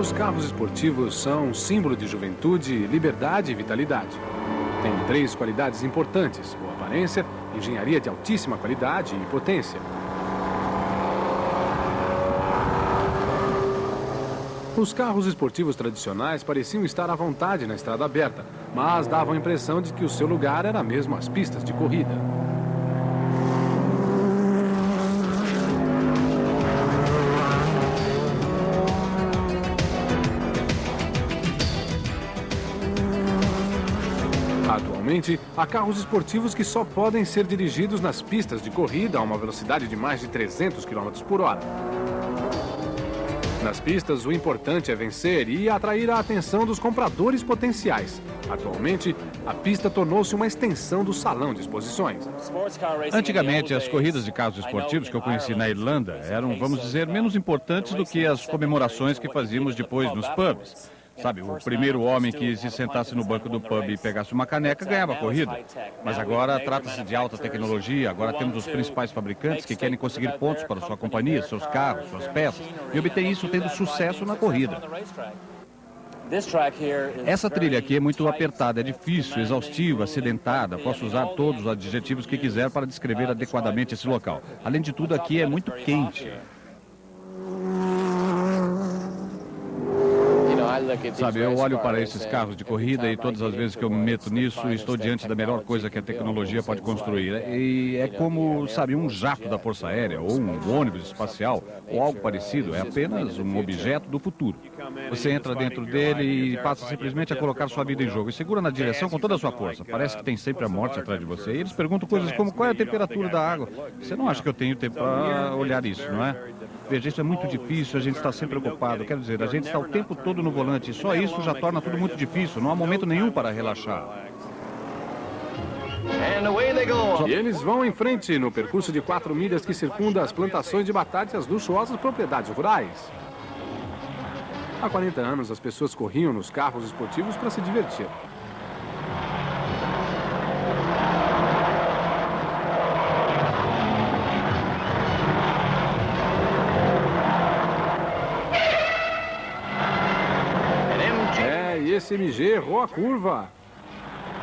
Os carros esportivos são um símbolo de juventude, liberdade e vitalidade. Tem 3 qualidades importantes: boa aparência, engenharia de altíssima qualidade e potência. Os carros esportivos tradicionais pareciam estar à vontade na estrada aberta, mas davam a impressão de que o seu lugar era mesmo as pistas de corrida. Atualmente, há carros esportivos que só podem ser dirigidos nas pistas de corrida a uma velocidade de mais de 300 km por hora. Nas pistas, o importante é vencer e atrair a atenção dos compradores potenciais. Atualmente, a pista tornou-se uma extensão do salão de exposições. Antigamente, as corridas de carros esportivos que eu conheci na Irlanda eram, vamos dizer, menos importantes do que as comemorações que fazíamos depois nos pubs. Sabe, o primeiro homem que se sentasse no banco do pub e pegasse uma caneca ganhava a corrida. Mas agora trata-se de alta tecnologia, agora temos os principais fabricantes que querem conseguir pontos para sua companhia, seus carros, suas peças, e obtém isso tendo sucesso na corrida. Essa trilha aqui é muito apertada, é difícil, exaustiva, acidentada. Posso usar todos os adjetivos que quiser para descrever adequadamente esse local. Além de tudo, aqui é muito quente. Sabe, eu olho para esses carros de corrida e todas as vezes que eu me meto nisso, estou diante da melhor coisa que a tecnologia pode construir. E é como, sabe, um jato da Força Aérea ou um ônibus espacial ou algo parecido. É apenas um objeto do futuro. Você entra dentro dele e passa simplesmente a colocar sua vida em jogo e segura na direção com toda a sua força. Parece que tem sempre a morte atrás de você. E eles perguntam coisas como: qual é a temperatura da água? Você não acha que eu tenho tempo para olhar isso, não é? Veja, isso é muito difícil, a gente está sempre ocupado. Quero dizer, a gente está o tempo todo no volante e só isso já torna tudo muito difícil. Não há momento nenhum para relaxar. E eles vão em frente no percurso de 4 milhas que circunda as plantações de batata e as luxuosas propriedades rurais. Há 40 anos, as pessoas corriam nos carros esportivos para se divertir. Esse MG errou a curva.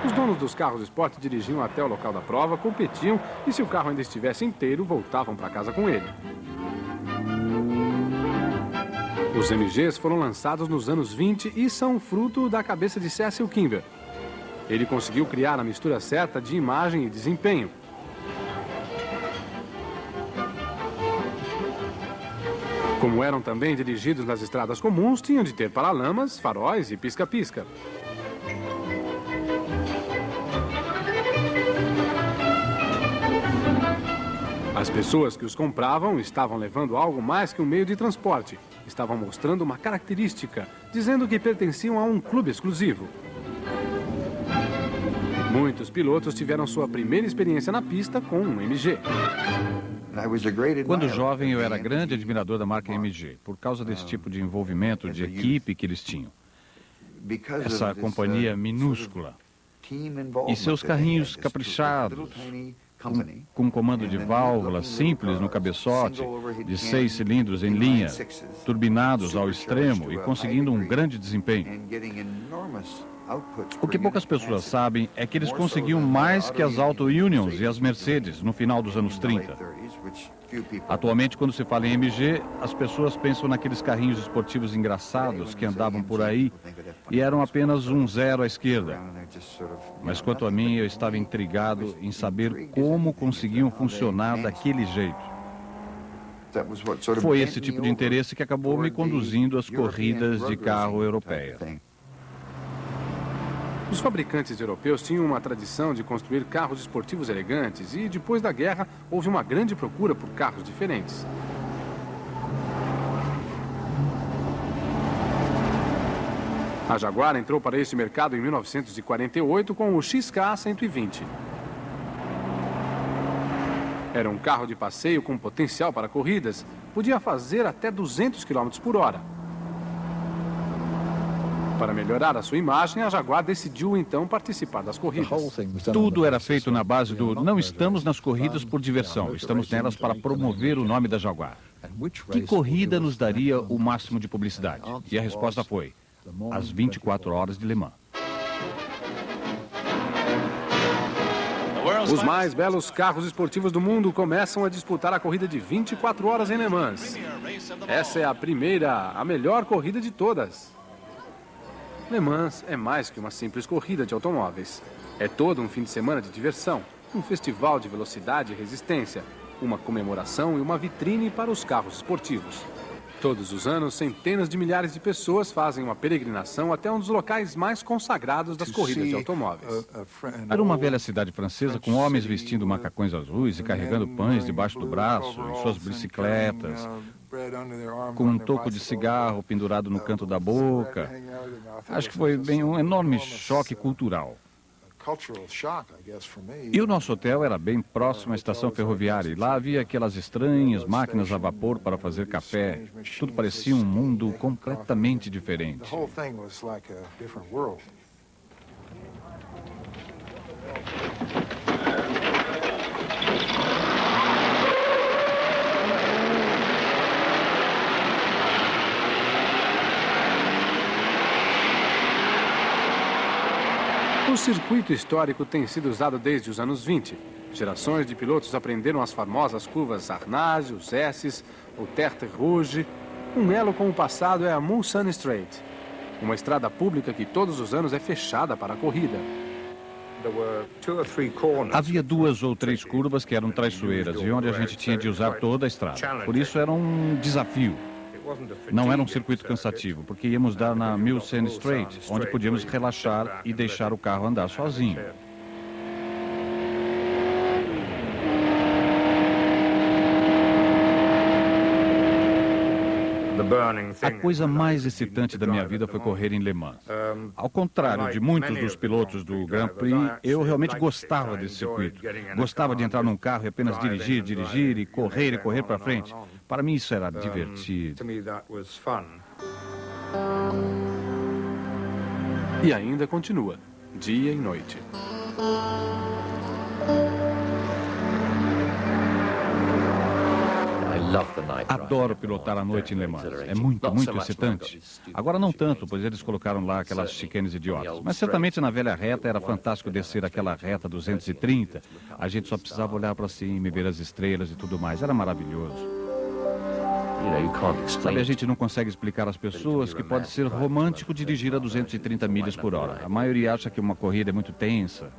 Os donos dos carros de esporte dirigiam até o local da prova, competiam e, se o carro ainda estivesse inteiro, voltavam para casa com ele. Os MGs foram lançados nos anos 20 e são fruto da cabeça de Cecil Kimber. Ele conseguiu criar a mistura certa de imagem e desempenho. Como eram também dirigidos nas estradas comuns, tinham de ter paralamas, faróis e pisca-pisca. As pessoas que os compravam estavam levando algo mais que um meio de transporte. Estavam mostrando uma característica, dizendo que pertenciam a um clube exclusivo. Muitos pilotos tiveram sua primeira experiência na pista com um MG. Quando jovem, eu era grande admirador da marca MG, por causa desse tipo de envolvimento de equipe que eles tinham. Essa companhia minúscula e seus carrinhos caprichados, com comando de válvulas simples no cabeçote, de 6 cilindros em linha, turbinados ao extremo e conseguindo um grande desempenho. O que poucas pessoas sabem é que eles conseguiam mais que as Auto Unions e as Mercedes no final dos anos 30. Atualmente, quando se fala em MG, as pessoas pensam naqueles carrinhos esportivos engraçados que andavam por aí e eram apenas um zero à esquerda. Mas quanto a mim, eu estava intrigado em saber como conseguiam funcionar daquele jeito. Foi esse tipo de interesse que acabou me conduzindo às corridas de carro europeia. Os fabricantes europeus tinham uma tradição de construir carros esportivos elegantes e, depois da guerra, houve uma grande procura por carros diferentes. A Jaguar entrou para esse mercado em 1948 com o XK120. Era um carro de passeio com potencial para corridas, podia fazer até 200 km por hora. Para melhorar a sua imagem, a Jaguar decidiu então participar das corridas. Tudo era feito na base do não estamos nas corridas por diversão, estamos nelas para promover o nome da Jaguar. Que corrida nos daria o máximo de publicidade? E a resposta foi: as 24 horas de Le Mans. Os mais belos carros esportivos do mundo começam a disputar a corrida de 24 horas em Le Mans. Essa é a primeira, a melhor corrida de todas. Le Mans é mais que uma simples corrida de automóveis. É todo um fim de semana de diversão, um festival de velocidade e resistência, uma comemoração e uma vitrine para os carros esportivos. Todos os anos, centenas de milhares de pessoas fazem uma peregrinação até um dos locais mais consagrados das corridas de automóveis. Era uma velha cidade francesa com homens vestindo macacões azuis e carregando pães debaixo do braço, em suas bicicletas, com um toco de cigarro pendurado no canto da boca. Acho que foi bem um enorme choque cultural. E o nosso hotel era bem próximo à estação ferroviária. E lá havia aquelas estranhas máquinas a vapor para fazer café. Tudo parecia um mundo completamente diferente. O circuito histórico tem sido usado desde os anos 20. Gerações de pilotos aprenderam as famosas curvas Arnage, os S's, o Tertre Rouge. Um elo com o passado é a Mulsanne Straight, uma estrada pública que todos os anos é fechada para a corrida. Havia 2 ou 3 curvas que eram traiçoeiras e onde a gente tinha de usar toda a estrada. Por isso era um desafio. Não era um circuito cansativo, porque íamos dar na Mulsanne Straight, onde podíamos relaxar e deixar o carro andar sozinho. A coisa mais excitante da minha vida foi correr em Le Mans. Ao contrário de muitos dos pilotos do Grand Prix, eu realmente gostava desse circuito. Gostava de entrar num carro e apenas dirigir e correr para frente. Para mim isso era divertido. E ainda continua, dia e noite. Adoro pilotar à noite em Le Mans. É muito excitante. Agora não tanto, pois eles colocaram lá aquelas chicanes idiotas. Mas certamente na velha reta era fantástico descer aquela reta 230. A gente só precisava olhar para cima e ver as estrelas e tudo mais. Era maravilhoso. Sabe, a gente não consegue explicar às pessoas que pode ser romântico dirigir a 230 milhas por hora. A maioria acha que uma corrida é muito tensa.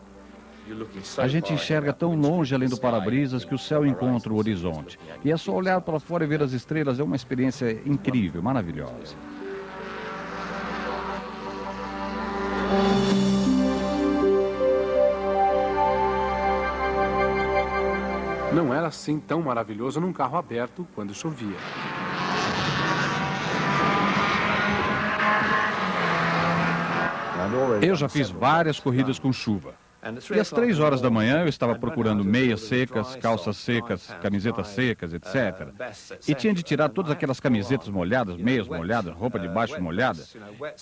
A gente enxerga tão longe além do para-brisas que o céu encontra o horizonte. E é só olhar para fora e ver as estrelas, é uma experiência incrível, maravilhosa. Não era assim tão maravilhoso num carro aberto quando chovia. Eu já fiz várias corridas com chuva. E às 3 horas da manhã eu estava procurando meias secas, calças secas, camisetas secas, etc. E tinha de tirar todas aquelas camisetas molhadas, meias molhadas, roupa de baixo molhada.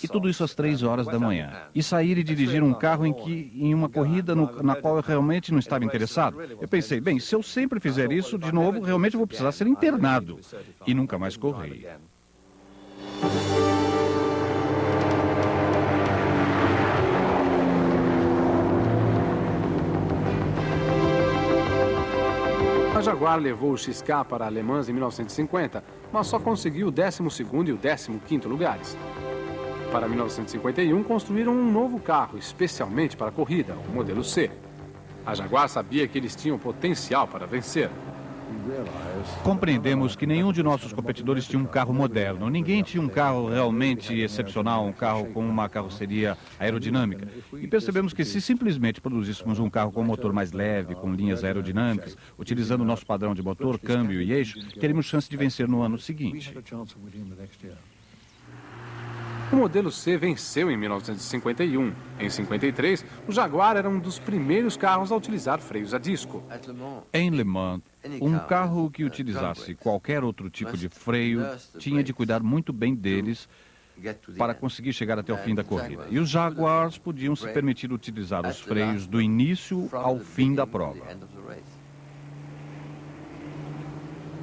E tudo isso às 3 horas da manhã. E sair e dirigir um carro em uma corrida na qual eu realmente não estava interessado. Eu pensei, bem, se eu sempre fizer isso, de novo, realmente vou precisar ser internado. E nunca mais corri. A Jaguar levou o XK para Le Mans em 1950, mas só conseguiu o 12º e o 15º lugares. Para 1951, construíram um novo carro, especialmente para a corrida, o modelo C. A Jaguar sabia que eles tinham potencial para vencer. Compreendemos que nenhum de nossos competidores tinha um carro moderno. Ninguém tinha um carro realmente excepcional, um carro com uma carroceria aerodinâmica. E percebemos que se simplesmente produzíssemos um carro com um motor mais leve, com linhas aerodinâmicas, utilizando o nosso padrão de motor, câmbio e eixo, teríamos chance de vencer no ano seguinte. O modelo C venceu em 1951. Em 53, o Jaguar era um dos primeiros carros a utilizar freios a disco. Em Le Mans, um carro que utilizasse qualquer outro tipo de freio tinha de cuidar muito bem deles para conseguir chegar até o fim da corrida. E os Jaguars podiam se permitir utilizar os freios do início ao fim da prova.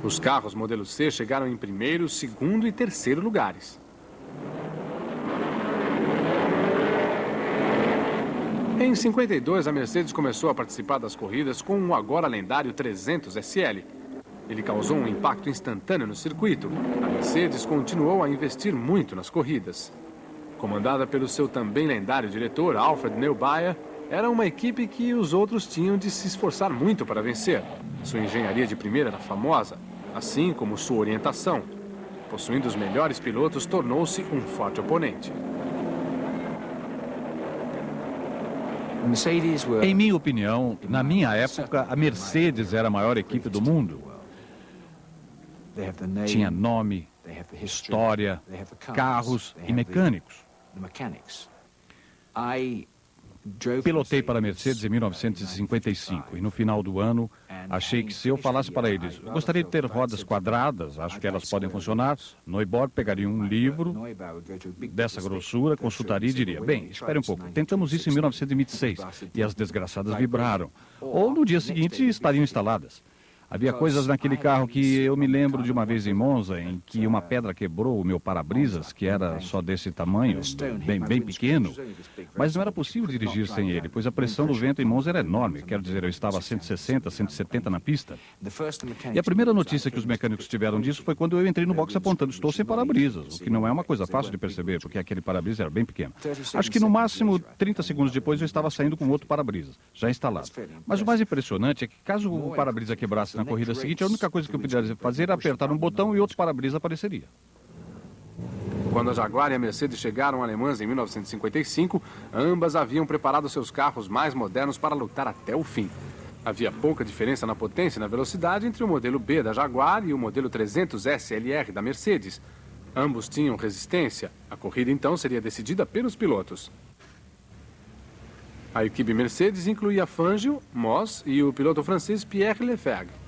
Os carros modelo C chegaram em primeiro, segundo e terceiro lugares. Em 52, a Mercedes começou a participar das corridas com o agora lendário 300 SL. Ele causou um impacto instantâneo no circuito. A Mercedes continuou a investir muito nas corridas. Comandada pelo seu também lendário diretor, Alfred Neubauer, era uma equipe que os outros tinham de se esforçar muito para vencer. Sua engenharia de primeira era famosa, assim como sua orientação. Possuindo os melhores pilotos, tornou-se um forte oponente. Em minha opinião, na minha época, a Mercedes era a maior equipe do mundo. Tinha nome, história, carros e mecânicos. Pilotei para a Mercedes em 1955 e no final do ano achei que se eu falasse para eles, eu gostaria de ter rodas quadradas, acho que elas podem funcionar, Neubauer pegaria um livro dessa grossura, consultaria e diria, bem, espere um pouco, tentamos isso em 1926 e as desgraçadas vibraram. Ou no dia seguinte estariam instaladas. Havia coisas naquele carro que eu me lembro de uma vez em Monza, em que uma pedra quebrou o meu para-brisas, que era só desse tamanho, bem pequeno, mas não era possível dirigir sem ele, pois a pressão do vento em Monza era enorme, quero dizer, eu estava a 160, 170 na pista. E a primeira notícia que os mecânicos tiveram disso foi quando eu entrei no box apontando, estou sem para-brisas, o que não é uma coisa fácil de perceber, porque aquele para-brisas era bem pequeno. Acho que no máximo 30 segundos depois eu estava saindo com outro para-brisas, já instalado. Mas o mais impressionante é que caso o para-brisa quebrasse na corrida seguinte, a única coisa que eu podia fazer era apertar um botão e outro para-brisa apareceria. Quando a Jaguar e a Mercedes chegaram alemãs em 1955, ambas haviam preparado seus carros mais modernos para lutar até o fim. Havia pouca diferença na potência e na velocidade entre o modelo B da Jaguar e o modelo 300 SLR da Mercedes. Ambos tinham resistência. A corrida então seria decidida pelos pilotos. A equipe Mercedes incluía Fangio, Moss e o piloto francês Pierre Lefebvre.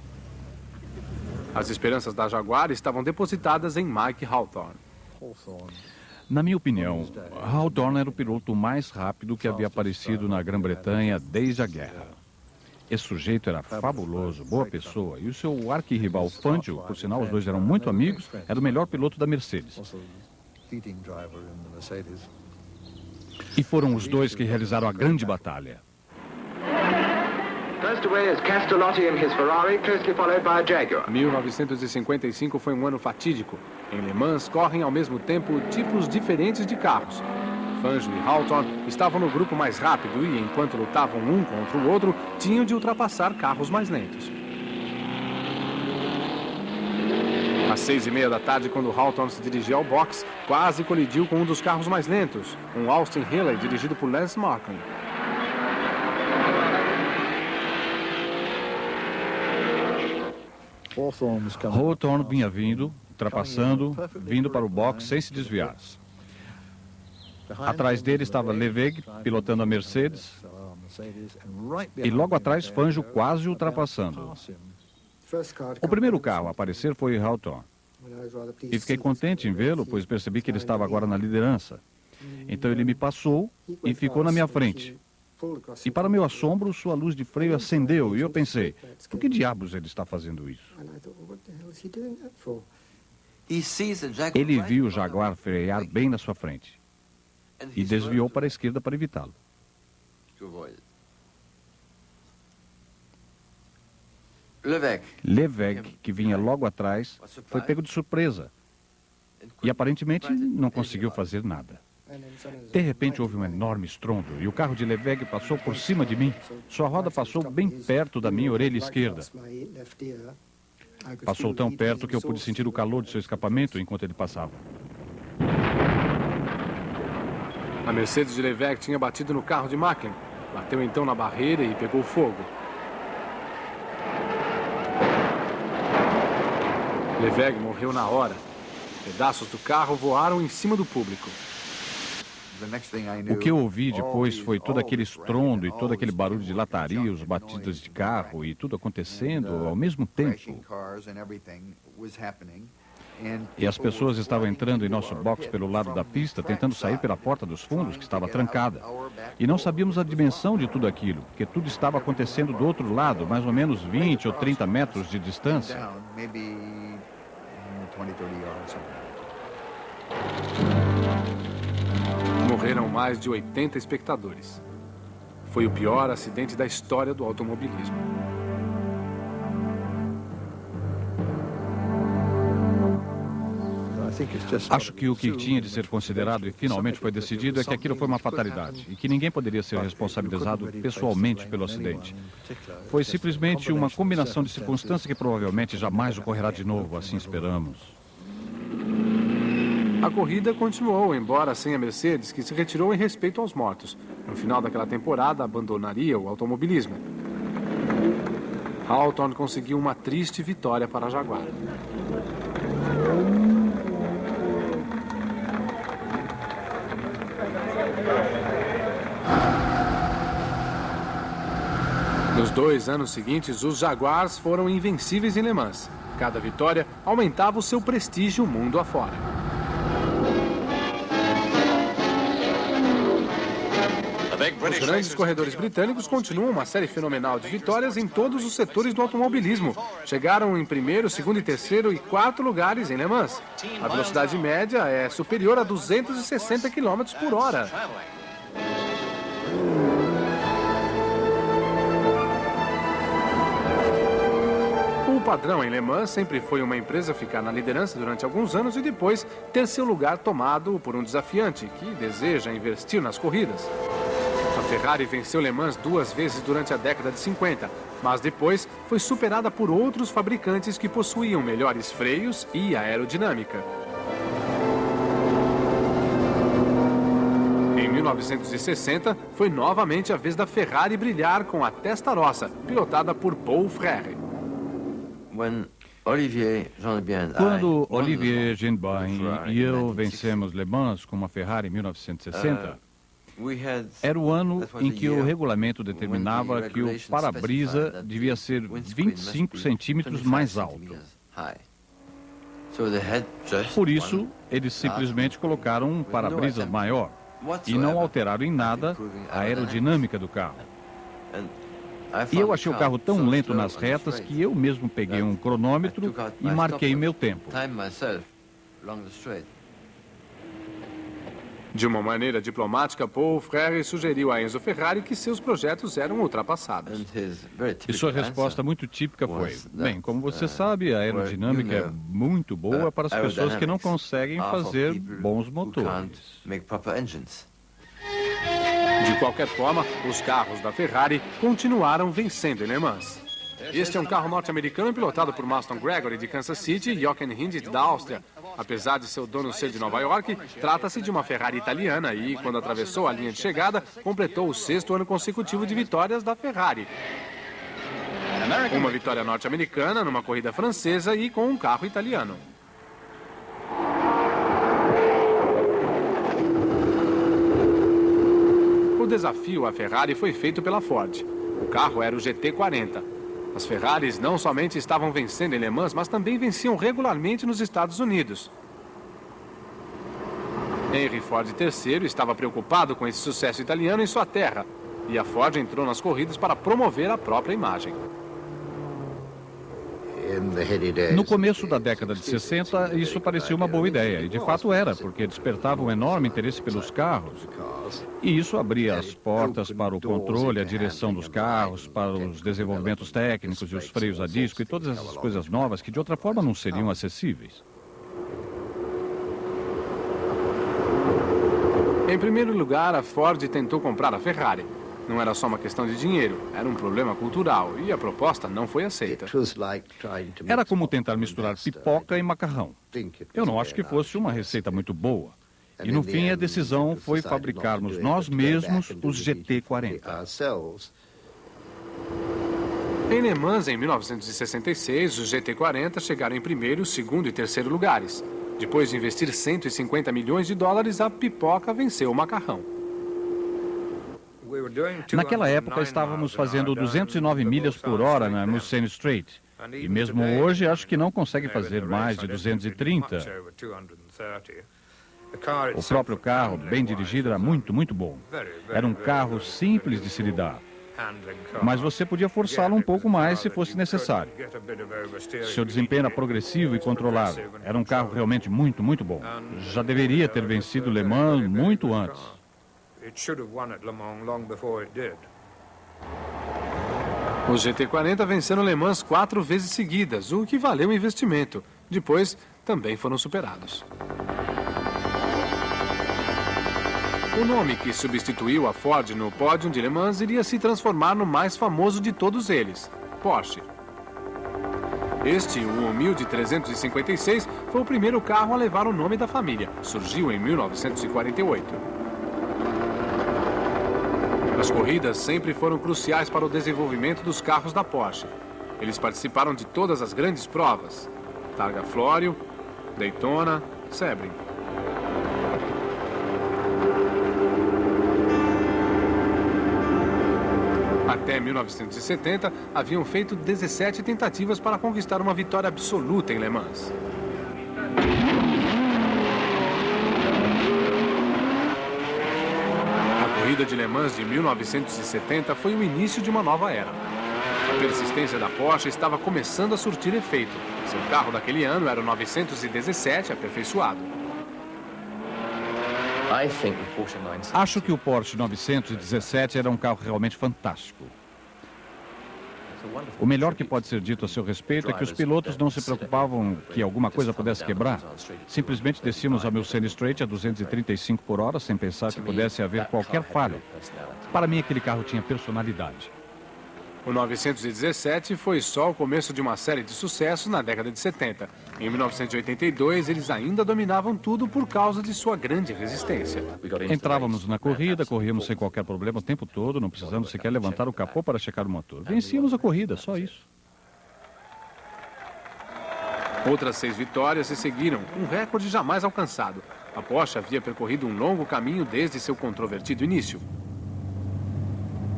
As esperanças da Jaguar estavam depositadas em Mike Hawthorne. Na minha opinião, Hawthorne era o piloto mais rápido que havia aparecido na Grã-Bretanha desde a guerra. Esse sujeito era fabuloso, boa pessoa, e o seu arquirrival Fangio, por sinal os dois eram muito amigos, era o melhor piloto da Mercedes. E foram os dois que realizaram a grande batalha. First away is Castellotti in his Ferrari, closely followed by a Jaguar. 1955 foi um ano fatídico. Em Le Mans correm ao mesmo tempo tipos diferentes de carros. Fangio e Hawthorne estavam no grupo mais rápido e, enquanto lutavam um contra o outro, tinham de ultrapassar carros mais lentos. Às 6h30 da tarde, quando Hawthorne se dirigia ao box, quase colidiu com um dos carros mais lentos, um Austin Healey dirigido por Lance Markham. Hawthorne vinha vindo, ultrapassando, vindo para o box sem se desviar. Atrás dele estava Lefebvre, pilotando a Mercedes, e logo atrás Fangio quase ultrapassando. O primeiro carro a aparecer foi Hawthorne. E fiquei contente em vê-lo, pois percebi que ele estava agora na liderança. Então ele me passou e ficou na minha frente. E para meu assombro, sua luz de freio acendeu e eu pensei, por que diabos ele está fazendo isso? Ele viu o Jaguar frear bem na sua frente e desviou para a esquerda para evitá-lo. Lefebvre, que vinha logo atrás, foi pego de surpresa e aparentemente não conseguiu fazer nada. De repente houve um enorme estrondo e o carro de Lefebvre passou por cima de mim. Sua roda passou bem perto da minha orelha esquerda. Passou tão perto que eu pude sentir o calor de seu escapamento enquanto ele passava. A Mercedes de Lefebvre tinha batido no carro de Macklin. Bateu então na barreira e pegou fogo. Lefebvre morreu na hora. Pedaços do carro voaram em cima do público. O que eu ouvi depois foi todo aquele estrondo e todo aquele barulho de lataria, os batidas de carro e tudo acontecendo ao mesmo tempo. E as pessoas estavam entrando em nosso box pelo lado da pista, tentando sair pela porta dos fundos, que estava trancada. E não sabíamos a dimensão de tudo aquilo, porque tudo estava acontecendo do outro lado, mais ou menos 20 ou 30 metros de distância. Morreram mais de 80 espectadores. Foi o pior acidente da história do automobilismo. Acho que o que tinha de ser considerado e finalmente foi decidido é que aquilo foi uma fatalidade e que ninguém poderia ser responsabilizado pessoalmente pelo acidente. Foi simplesmente uma combinação de circunstâncias que provavelmente jamais ocorrerá de novo, assim esperamos. A corrida continuou, embora sem a Mercedes, que se retirou em respeito aos mortos. No final daquela temporada, abandonaria o automobilismo. Hawthorne conseguiu uma triste vitória para a Jaguar. Nos 2 anos seguintes, os Jaguars foram invencíveis em Le Mans. Cada vitória aumentava o seu prestígio mundo afora. Os grandes corredores britânicos continuam uma série fenomenal de vitórias em todos os setores do automobilismo. Chegaram em primeiro, segundo, terceiro e quarto lugares em Le Mans. A velocidade média é superior a 260 km por hora. O padrão em Le Mans sempre foi uma empresa ficar na liderança durante alguns anos e depois ter seu lugar tomado por um desafiante que deseja investir nas corridas. A Ferrari venceu Le Mans 2 vezes durante a década de 50, mas depois foi superada por outros fabricantes que possuíam melhores freios e aerodinâmica. Em 1960, foi novamente a vez da Ferrari brilhar com a Testarossa, pilotada por Paul Frère. Quando Olivier Gendbain e eu vencemos Le Mans com uma Ferrari em 1960, era o ano em que o regulamento determinava que o para-brisa devia ser 25 centímetros mais alto. Por isso, eles simplesmente colocaram um para-brisas maior e não alteraram em nada a aerodinâmica do carro. E eu achei o carro tão lento nas retas que eu mesmo peguei um cronômetro e marquei meu tempo. De uma maneira diplomática, Paul Frère sugeriu a Enzo Ferrari que seus projetos eram ultrapassados. E sua resposta muito típica foi: bem, como você sabe, a aerodinâmica é muito boa para as pessoas que não conseguem fazer bons motores. De qualquer forma, os carros da Ferrari continuaram vencendo em Le Mans. Este é um carro norte-americano pilotado por Maston Gregory de Kansas City e Jochen Rindt da Áustria. Apesar de seu dono ser de Nova York, trata-se de uma Ferrari italiana e, quando atravessou a linha de chegada, completou o 6º ano consecutivo de vitórias da Ferrari. Uma vitória norte-americana numa corrida francesa e com um carro italiano. O desafio à Ferrari foi feito pela Ford. O carro era o GT40. As Ferraris não somente estavam vencendo em Le Mans, mas também venciam regularmente nos Estados Unidos. Henry Ford III estava preocupado com esse sucesso italiano em sua terra, e a Ford entrou nas corridas para promover a própria imagem. No começo da década de 60, isso parecia uma boa ideia, e de fato era, porque despertava um enorme interesse pelos carros. E isso abria as portas para o controle, a direção dos carros, para os desenvolvimentos técnicos e os freios a disco e todas essas coisas novas que de outra forma não seriam acessíveis. Em primeiro lugar, a Ford tentou comprar a Ferrari. Não era só uma questão de dinheiro, era um problema cultural e a proposta não foi aceita. Era como tentar misturar pipoca e macarrão. Eu não acho que fosse uma receita muito boa. E no fim a decisão foi fabricarmos nós mesmos os GT40. Em Le Mans, em 1966, os GT40 chegaram em primeiro, segundo e terceiro lugares. Depois de investir 150 milhões de dólares, a pipoca venceu o macarrão. Naquela época estávamos fazendo 209 milhas por hora na Mulsanne Strait. E mesmo hoje acho que não consegue fazer mais de 230. O próprio carro, bem dirigido, era muito, muito bom. Era um carro simples de se lidar. Mas você podia forçá-lo um pouco mais se fosse necessário. Seu desempenho era progressivo e controlável. Era um carro realmente muito, muito bom. Já deveria ter vencido Le Mans muito antes. Os GT40 venceram Le Mans 4 vezes seguidas, o que valeu o investimento. Depois, também foram superados. O nome que substituiu a Ford no pódio de Le Mans iria se transformar no mais famoso de todos eles, Porsche. Este, o humilde 356, foi o primeiro carro a levar o nome da família. Surgiu em 1948. As corridas sempre foram cruciais para o desenvolvimento dos carros da Porsche. Eles participaram de todas as grandes provas: Targa Florio, Daytona, Sebring. Até 1970, haviam feito 17 tentativas para conquistar uma vitória absoluta em Le Mans. A corrida de Le Mans de 1970 foi o início de uma nova era. A persistência da Porsche estava começando a surtir efeito. Seu carro daquele ano era o 917 aperfeiçoado. Acho que o Porsche 917 era um carro realmente fantástico. O melhor que pode ser dito a seu respeito é que os pilotos não se preocupavam que alguma coisa pudesse quebrar. Simplesmente descíamos a Mulsanne Strait a 235 por hora sem pensar que pudesse haver qualquer falha. Para mim, aquele carro tinha personalidade. O 917 foi só o começo de uma série de sucessos na década de 70. Em 1982, eles ainda dominavam tudo por causa de sua grande resistência. Entrávamos na corrida, corríamos sem qualquer problema o tempo todo, não precisando sequer levantar o capô para checar o motor. Vencíamos a corrida, só isso. Outras 6 vitórias se seguiram, um recorde jamais alcançado. A Porsche havia percorrido um longo caminho desde seu controvertido início.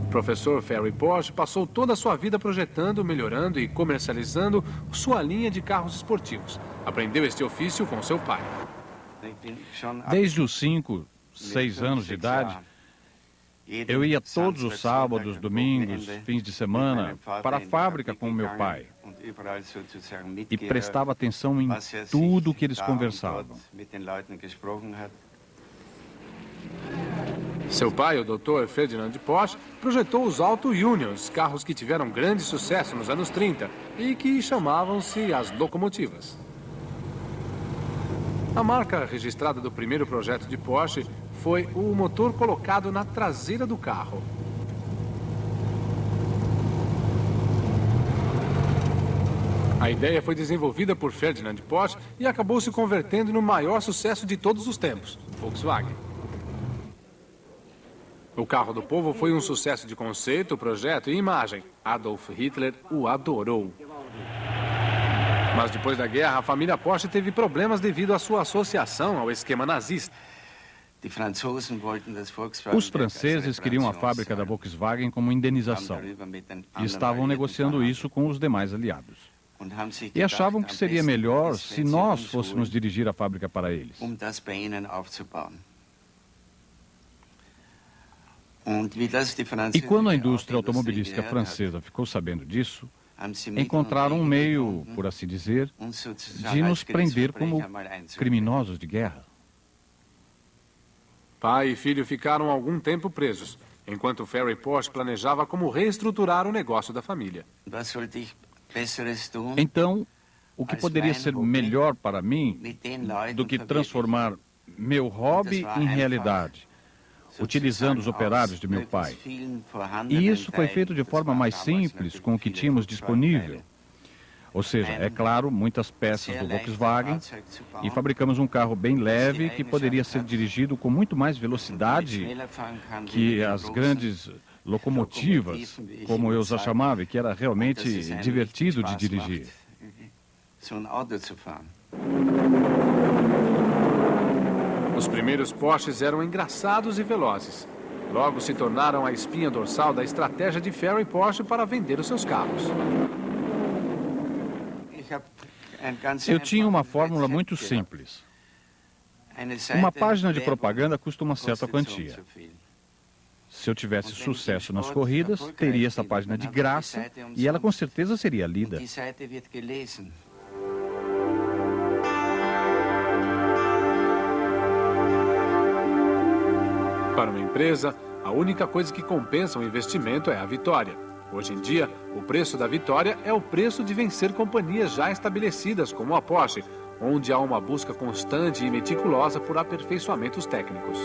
O professor Ferry Porsche passou toda a sua vida projetando, melhorando e comercializando sua linha de carros esportivos. Aprendeu este ofício com seu pai. Desde os 5, 6 anos de idade, eu ia todos os sábados, domingos, fins de semana, para a fábrica com o meu pai. E prestava atenção em tudo que eles conversavam. Seu pai, o Dr. Ferdinand Porsche, projetou os Auto Unions, carros que tiveram grande sucesso nos anos 30 e que chamavam-se as locomotivas. A marca registrada do primeiro projeto de Porsche foi o motor colocado na traseira do carro. A ideia foi desenvolvida por Ferdinand Porsche e acabou se convertendo no maior sucesso de todos os tempos, Volkswagen. O carro do povo foi um sucesso de conceito, projeto e imagem. Adolf Hitler o adorou. Mas depois da guerra, a família Porsche teve problemas devido à sua associação ao esquema nazista. Os franceses queriam a fábrica da Volkswagen como indenização e estavam negociando isso com os demais aliados. E achavam que seria melhor se nós fôssemos dirigir a fábrica para eles. E quando a indústria automobilística francesa ficou sabendo disso, encontraram um meio, por assim dizer, de nos prender como criminosos de guerra. Pai e filho ficaram algum tempo presos, enquanto Ferry Porsche planejava como reestruturar o negócio da família. Então, o que poderia ser melhor para mim do que transformar meu hobby em realidade, utilizando os operários de meu pai. E isso foi feito de forma mais simples, com o que tínhamos disponível. Ou seja, é claro, muitas peças do Volkswagen, e fabricamos um carro bem leve que poderia ser dirigido com muito mais velocidade que as grandes locomotivas, como eu as chamava, e que era realmente divertido de dirigir. Os primeiros Porsches eram engraçados e velozes. Logo se tornaram a espinha dorsal da estratégia de Ferry Porsche para vender os seus carros. Eu tinha uma fórmula muito simples. Uma página de propaganda custa uma certa quantia. Se eu tivesse sucesso nas corridas, teria essa página de graça e ela com certeza seria lida. Para uma empresa, a única coisa que compensa um investimento é a vitória. Hoje em dia, o preço da vitória é o preço de vencer companhias já estabelecidas, como a Porsche, onde há uma busca constante e meticulosa por aperfeiçoamentos técnicos.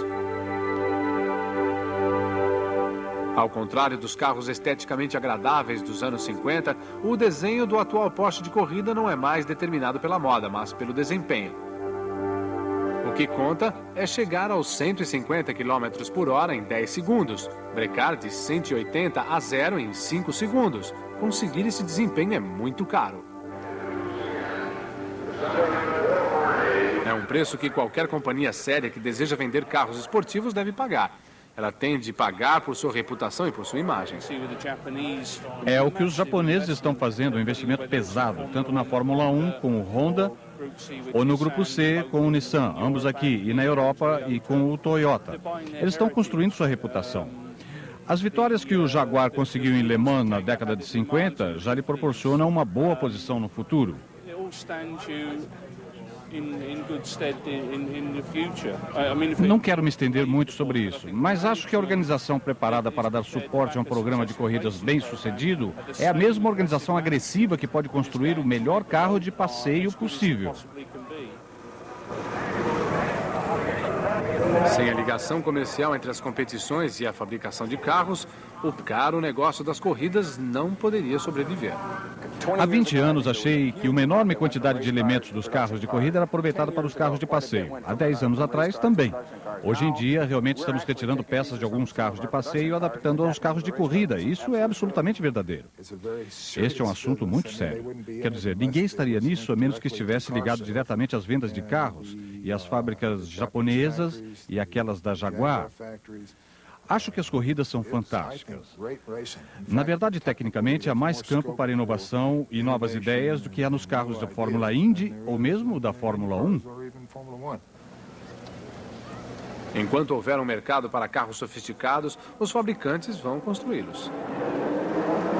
Ao contrário dos carros esteticamente agradáveis dos anos 50, o desenho do atual Porsche de corrida não é mais determinado pela moda, mas pelo desempenho. O que conta é chegar aos 150 km por hora em 10 segundos, brecar de 180 a 0 em 5 segundos. Conseguir esse desempenho é muito caro. É um preço que qualquer companhia séria que deseja vender carros esportivos deve pagar. Ela tem de pagar por sua reputação e por sua imagem. É o que os japoneses estão fazendo, um investimento pesado, tanto na Fórmula 1 com o Honda, ou no Grupo C com o Nissan, ambos aqui, e na Europa e com o Toyota. Eles estão construindo sua reputação. As vitórias que o Jaguar conseguiu em Le Mans na década de 50 já lhe proporcionam uma boa posição no futuro. Não quero me estender muito sobre isso, mas acho que a organização preparada para dar suporte a um programa de corridas bem-sucedido é a mesma organização agressiva que pode construir o melhor carro de passeio possível. Sem a ligação comercial entre as competições e a fabricação de carros, o caro negócio das corridas não poderia sobreviver. Há 20 anos achei que uma enorme quantidade de elementos dos carros de corrida era aproveitada para os carros de passeio. Há 10 anos atrás também. Hoje em dia, realmente estamos retirando peças de alguns carros de passeio e adaptando aos carros de corrida. Isso é absolutamente verdadeiro. Este é um assunto muito sério. Quer dizer, ninguém estaria nisso a menos que estivesse ligado diretamente às vendas de carros e às fábricas japonesas e aquelas da Jaguar. Acho que as corridas são fantásticas. Na verdade, tecnicamente, há mais campo para inovação e novas ideias do que há nos carros da Fórmula Indy ou mesmo da Fórmula 1. Enquanto houver um mercado para carros sofisticados, os fabricantes vão construí-los.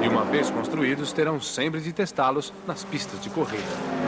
E uma vez construídos, terão sempre de testá-los nas pistas de corrida.